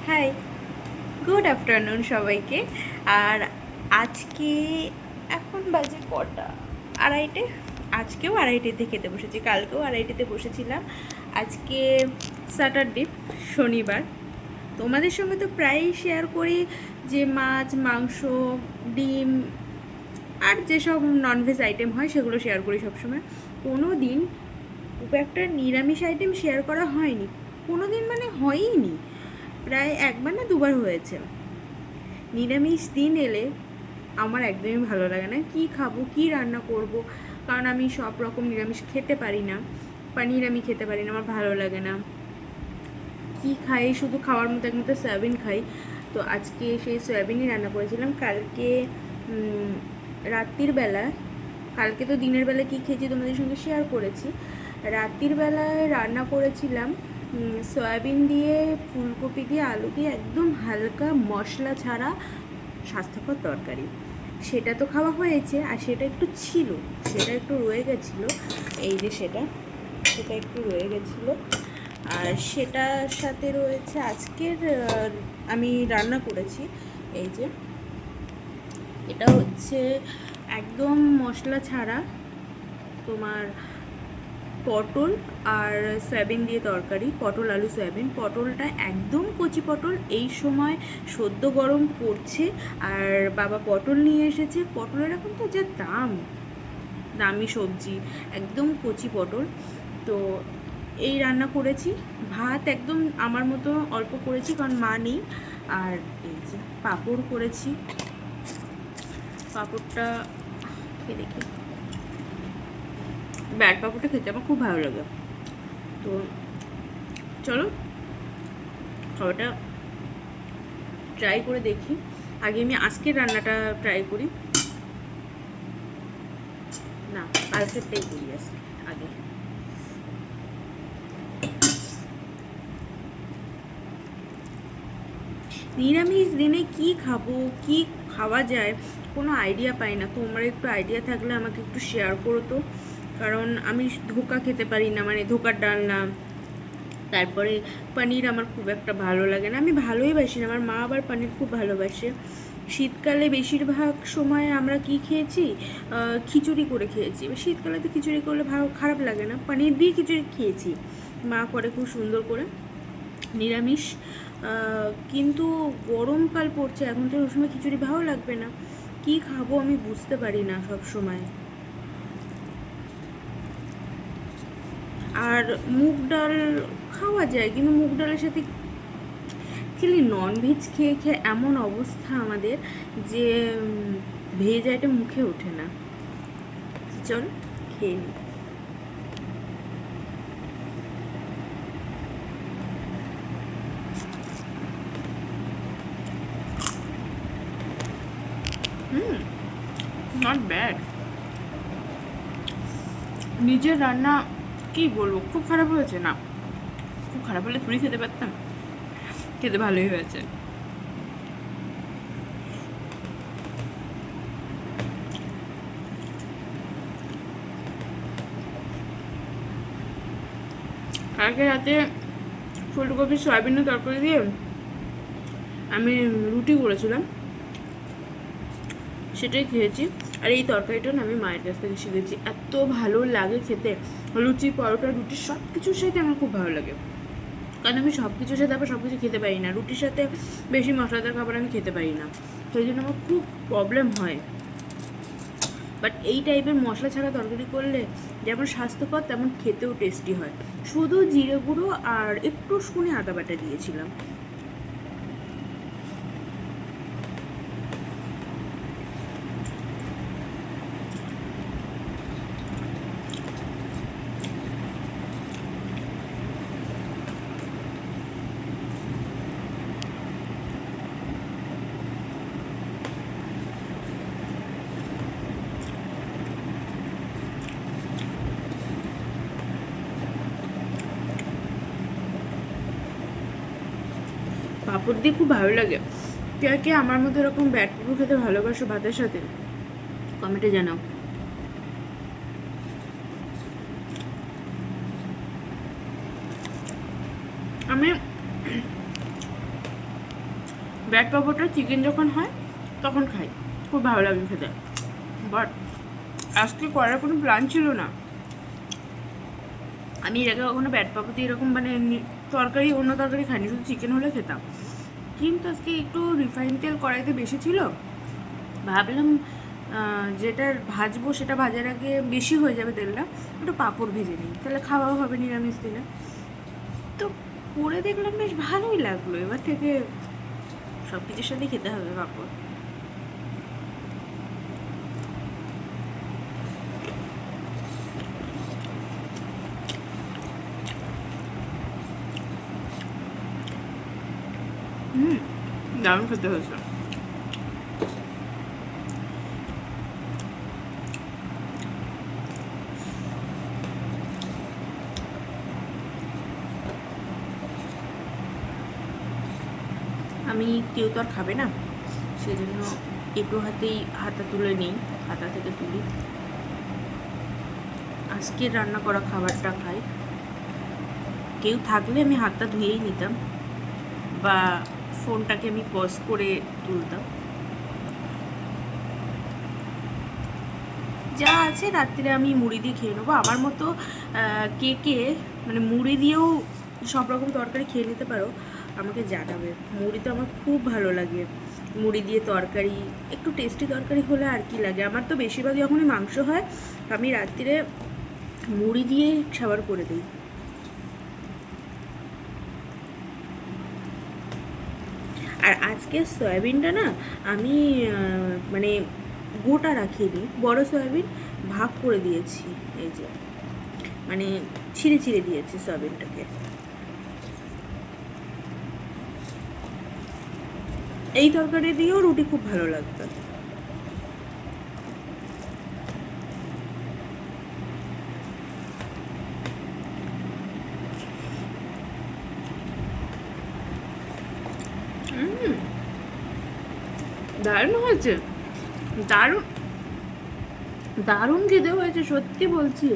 High, good afternoon সবাইকে। আর আজকে এখন বাজে কটা? আড়াইটে। আজকেও আড়াইটেতে খেতে বসেছি, কালকেও আড়াইটেতে বসেছিলাম। আজকে স্যাটারডে, শনিবার। তোমাদের সঙ্গে তো প্রায়ই শেয়ার করি যে মাছ, মাংস, ডিম আর যেসব ননভেজ আইটেম হয় সেগুলো শেয়ার করি সবসময়। কোনো দিন খুব একটা নিরামিষ আইটেম শেয়ার করা হয়নি, কোনো দিন মানে হয়ইনি। প্রায় একবার না দুবার হয়েছে। নিরামিষ দিন এলে আমার একদমই ভালো লাগে না, কি খাবো, কি রান্না করব। কারণ আমি সব রকম নিরামিষ খেতে পারি না। পনির আমি খেতে পারি না, আমার ভালো লাগে না। কি খাই, শুধু খাওয়ার মতো একমাত্র সয়াবিন খাই। তো আজকে সেই সয়াবিনই রান্না করেছিলাম। কালকে রাত্রির বেলা, কালকে তো দিনের বেলা কী খেয়েছি তোমাদের সঙ্গে শেয়ার করেছি। রাত্রির বেলায় রান্না করেছিলাম সয়াবিন দিয়ে, ফুলকপি দিয়ে, আলু দিয়ে, একদম হালকা মশলা ছাড়া স্বাস্থ্যকর তরকারি। সেটা তো খাওয়া হয়েছে, আর সেটা একটু ছিল, সেটা একটু রয়ে গেছিলো। এই যে সেটা সেটা একটু রয়ে গেছিলো। আর সেটার সাথে রয়েছে আজকের আমি রান্না করেছি। এই যে এটা হচ্ছে একদম মশলা ছাড়া তোমার পটল আর সয়াবিন দিয়ে তরকারি, পটল আলু সয়াবিন। পটলটা একদম কচি পটল, এই সময় সদ্য গরম পড়ছে। আর বাবা পটল নিয়ে এসেছে। পটলের এখন তো যা দাম, দামি সবজি, একদম কচি পটল। তো এই রান্না করেছি। ভাত একদম আমার মতো অল্প করেছি, কারণ মা নেই। আর এই যে পাঁপড় করেছি। পাঁপড়টা খেয়ে দেখি, ব্যাট পাঁপড়টা খেতে আমার খুব ভালো লাগে। তো চলো খাবারটা ট্রাই করে দেখি। আগে আমি আজকের রান্নাটা ট্রাই করি, না কালকেরটাই করি আজকে আগে। নিরামিষ দিনে কি খাবো, কি খাওয়া যায়, কোনো আইডিয়া পাই না। তোমরা একটু আইডিয়া থাকলে আমাকে একটু শেয়ার করো তো। কারণ আমি ধোকা খেতে পারি না, মানে ধোকার ডালনা, তারপরে পনির আমার খুব একটা ভালো লাগে না। আমি ভালোই বাসি না, আমার মা আবার পনির খুব ভালোবাসে। শীতকালে বেশিরভাগ সময় আমরা কি খেয়েছি, খিচুড়ি করে খেয়েছি। শীতকালে তো খিচুড়ি করলে ভালো, খারাপ লাগে না। পনির দিয়ে খিচুড়ি খেয়েছি, মা করে খুব সুন্দর করে, নিরামিষ। কিন্তু গরমকাল পড়ছে, এখন তো ওই সময় খিচুড়ি ভালো লাগবে না। কি খাবো আমি বুঝতে পারি না সব সময়। আর মুগ ডাল খাওয়া যায়, কিন্তু মুগ ডালের সাথে অ্যাকচুয়ালি ননভেজ খেয়ে খেয়ে এমন অবস্থা আমাদের যে ভেজ আইটেম মুখে ওঠে না। চল খেয়ে নিই। Not bad. নিজের রান্না কি বলবো, খুব খারাপ হয়েছে না। খুব খারাপ হলে থুড়ি খেতে পারতাম, খেতে ভালোই হয়েছে। কালকে রাতে ফুলকপি সয়াবিনের তরকারি দিয়ে আমি রুটি করেছিলাম, সেটাই খেয়েছি। আর এই তরকারিটা না আমি মায়ের কাছ থেকে শিখেছি, এত ভালো লাগে খেতে। লুচি, পরোটা, রুটি সব কিছুর সাথে আমার খুব ভালো লাগে। কারণ আমি সব কিছুর সাথে আবার সব কিছু খেতে পারি না। রুটির সাথে বেশি মশলাদার খাবার আমি খেতে পারি না, সেই জন্য আমার খুব প্রবলেম হয়। বাট এই টাইপের মশলা ছাড়া তরকারি করলে যেমন স্বাস্থ্যকর, তেমন খেতেও টেস্টি হয়। শুধু জিরে গুঁড়ো আর একটু শুনে আদা বাটা দিয়েছিলাম। পাঁপড় দিয়ে খুব ভালো লাগে। কে কে আমার মতো এরকম ব্যাট পাঁপড় খেতে ভালোবাসো ভাতের সাথে, কমেন্টে জানাও। আমি ব্যাট পাপড়টা চিকেন যখন হয় তখন খাই, খুব ভালো লাগে খেতে। বাট আজকে করার কোনো প্ল্যান ছিল না। আমি এর আগে কখনো ব্যাট পাপড় দিয়ে এরকম মানে তরকারি অন্য তরকারি খাইনি, শুধু চিকেন হলে খেতাম। কিন্তু আজকে একটু রিফাইন তেল কড়াইতে বেশি ছিল, ভাবলাম যেটা ভাজবো সেটা ভাজার আগে বেশি হয়ে যাবে তেলটা, একটু পাঁপড় ভেজে নিই, তাহলে খাওয়াও হবে নিরামিষ দিলে। তো করে দেখলাম বেশ ভালোই লাগলো। এবার থেকে সব কিছুর সাথেই খেতে হবে পাঁপড়। দারুণ খেতে হয়েছে। আমি কেউ তো আর খাবে না, সেজন্য একটু হাতা তুলে নিই, হাতা থেকে তুলি, আজকে রান্না করা খাবারটা খাই। কেউ থাকলে আমি হাতটা ধুয়েই নিতাম বা ফোনটাকে আমি পজ করে তুলতাম। যা আছে রাত্রিরে আমি মুড়ি দিয়ে খেয়ে নেবো। আমার মতো কে কে মানে মুড়ি দিয়েও সব রকম তরকারি খেয়ে নিতে পারো আমাকে জানাবে। মুড়ি তো আমার খুব ভালো লাগে, মুড়ি দিয়ে তরকারি, একটু টেস্টি তরকারি হলে আর কি লাগে। আমার তো বেশিরভাগ যখনই মাংস হয় আমি রাত্রিরে মুড়ি দিয়ে খাবার করে দিই। আর আজকে সয়াবিনটা না আমি মানে গোটা রাখিনি, বড় সয়াবিন ভাগ করে দিয়েছি, এই যে মানে ছিঁড়ে ছিঁড়ে দিয়েছি সয়াবিনটাকে। এই তরকারি দিয়েও রুটি খুব ভালো লাগবে। দারুণ হয়েছে, দারুণ দারুণ খেতে হয়েছে, সত্যি বলছি।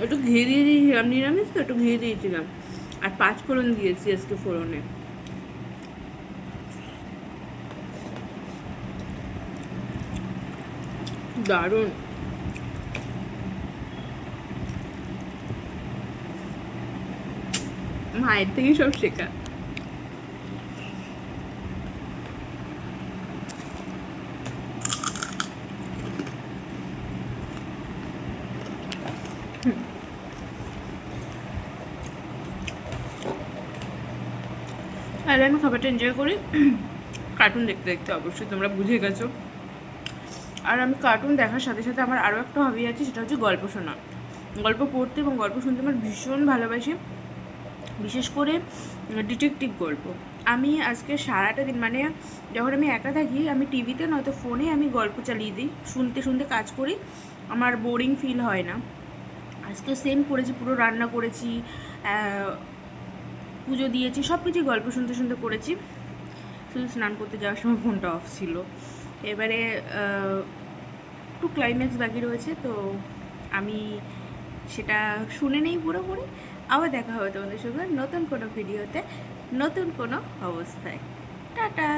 একটু ঘি দিয়ে দিয়েছিলাম, নিরামিষ তো একটু ঘি দিয়েছিলাম, আর 5 ফোড়ন দিয়েছি আজকে ফোড়নে। দারুণ। মায়ের থেকেই সব শেখা। তাহলে আমি খাবারটা এনজয় করি কার্টুন দেখতে দেখতে, অবশ্যই তোমরা বুঝে গেছো। আর আমি কার্টুন দেখার সাথে সাথে আমার আরও একটা হবি আছে, সেটা হচ্ছে গল্প শোনা। গল্প পড়তে এবং গল্প শুনতে আমার ভীষণ ভালোবাসি, বিশেষ করে ডিটেকটিভ গল্প। আমি আজকে সারাটা দিন মানে যখন আমি একা থাকি আমি টিভিতে নয়তো ফোনে আমি গল্প চালিয়ে দিই, শুনতে শুনতে কাজ করি, আমার বোরিং ফিল হয় না। আজকে সেম করেছি, পুরো রান্না করেছি, পুজো দিয়েছি, সব কিছুই গল্প শুনতে শুনতে করেছি। শুধু স্নান করতে যাওয়ার সময় ফোনটা অফ ছিল। এবারে একটু ক্লাইম্যাক্স বাকি রয়েছে, তো আমি সেটা শুনে নেই পুরোপুরি। আবার দেখা হবে তোমাদের সঙ্গে নতুন কোনো ভিডিওতে, নতুন কোনো অবস্থায়। টাটা।